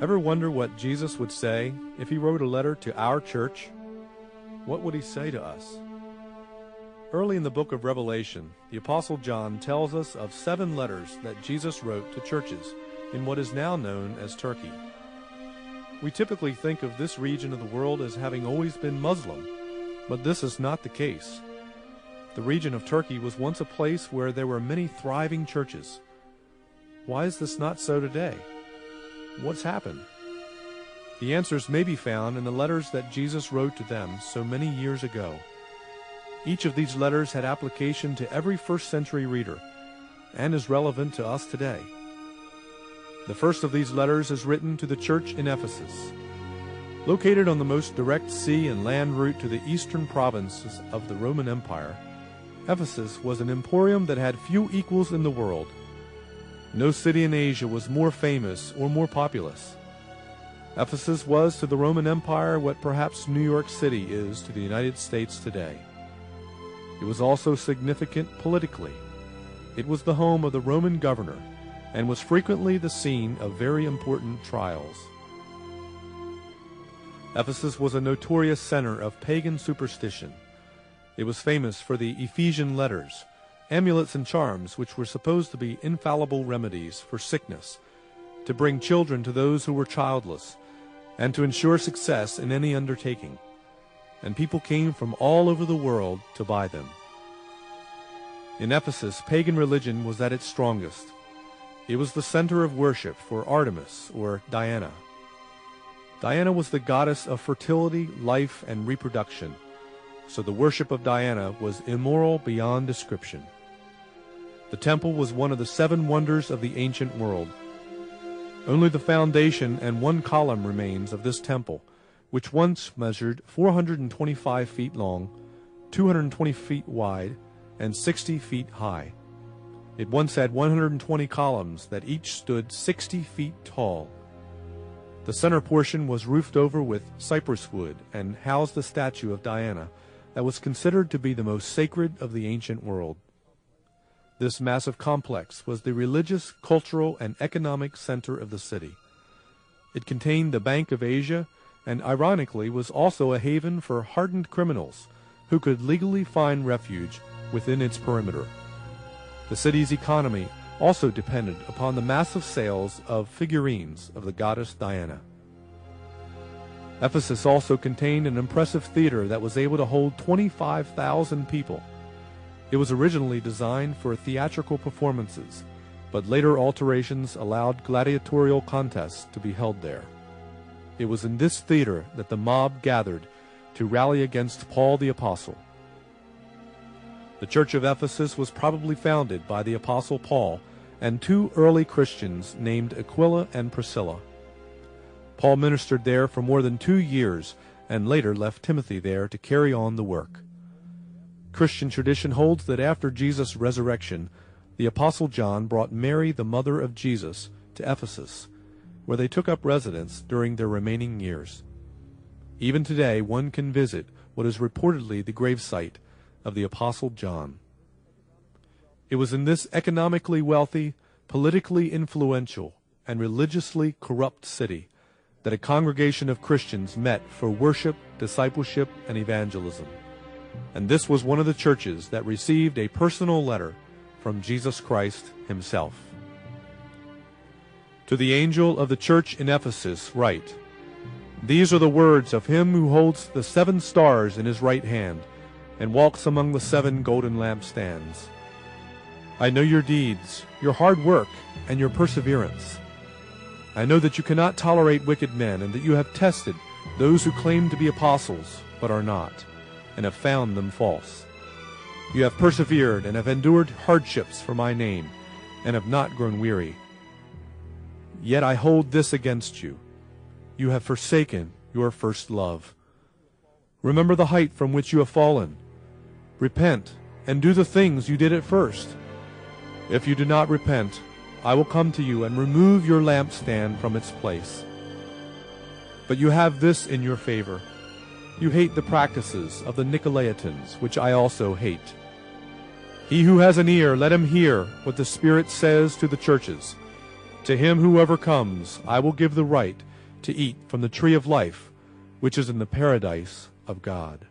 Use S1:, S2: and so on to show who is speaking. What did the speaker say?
S1: Ever wonder what Jesus would say if he wrote a letter to our church? What would he say to us? Early in the book of Revelation, the Apostle John tells us of 7 letters that Jesus wrote to churches in what is now known as Turkey. We typically think of this region of the world as having always been Muslim, but this is not the case. The region of Turkey was once a place where there were many thriving churches. Why is this not so today? What's happened? The answers may be found in the letters that Jesus wrote to them so many years ago. Each of these letters had application to every first-century reader and is relevant to us today. The first of these letters is written to the church in Ephesus. Located on the most direct sea and land route to the eastern provinces of the Roman Empire, Ephesus was an emporium that had few equals in the world. No city in Asia was more famous or more populous. Ephesus was to the Roman Empire what perhaps New York City is to the United States today. It was also significant politically. It was the home of the Roman governor and was frequently the scene of very important trials. Ephesus was a notorious center of pagan superstition. It was famous for the Ephesian letters, amulets and charms which were supposed to be infallible remedies for sickness, to bring children to those who were childless, and to ensure success in any undertaking. And people came from all over the world to buy them. In Ephesus, pagan religion was at its strongest. It was the center of worship for Artemis, or Diana. Diana was the goddess of fertility, life, and reproduction, so the worship of Diana was immoral beyond description. The temple was one of the 7 wonders of the ancient world. Only the foundation and 1 column remains of this temple, which once measured 425 feet long, 220 feet wide, and 60 feet high. It once had 120 columns that each stood 60 feet tall. The center portion was roofed over with cypress wood and housed the statue of Diana that was considered to be the most sacred of the ancient world. This massive complex was the religious, cultural, and economic center of the city. It contained the Bank of Asia and, ironically, was also a haven for hardened criminals who could legally find refuge within its perimeter. The city's economy also depended upon the massive sales of figurines of the goddess Diana. Ephesus also contained an impressive theater that was able to hold 25,000 people. It was originally designed for theatrical performances, but later alterations allowed gladiatorial contests to be held there. It was in this theater that the mob gathered to rally against Paul the Apostle. The church of Ephesus was probably founded by the Apostle Paul and 2 early Christians named Aquila and Priscilla. Paul ministered there for more than 2 years and later left Timothy there to carry on the work. Christian tradition holds that after Jesus' resurrection, the Apostle John brought Mary, the mother of Jesus, to Ephesus, where they took up residence during their remaining years. Even today, one can visit what is reportedly the gravesite of the Apostle John. It was in this economically wealthy, politically influential, and religiously corrupt city that a congregation of Christians met for worship, discipleship, and evangelism. And this was one of the churches that received a personal letter from Jesus Christ himself. To the angel of the church in Ephesus write, "These are the words of him who holds the 7 stars in his right hand, and walks among the 7 golden lampstands. I know your deeds, your hard work, and your perseverance. I know that you cannot tolerate wicked men, and that you have tested those who claim to be apostles, but are not, and have found them false. You have persevered and have endured hardships for my name, and have not grown weary. Yet I hold this against you. You have forsaken your first love. Remember the height from which you have fallen. Repent, and do the things you did at first. If you do not repent, I will come to you and remove your lampstand from its place. But you have this in your favor. You hate the practices of the Nicolaitans, which I also hate. He who has an ear, let him hear what the Spirit says to the churches. To him who overcomes, I will give the right to eat from the tree of life, which is in the paradise of God.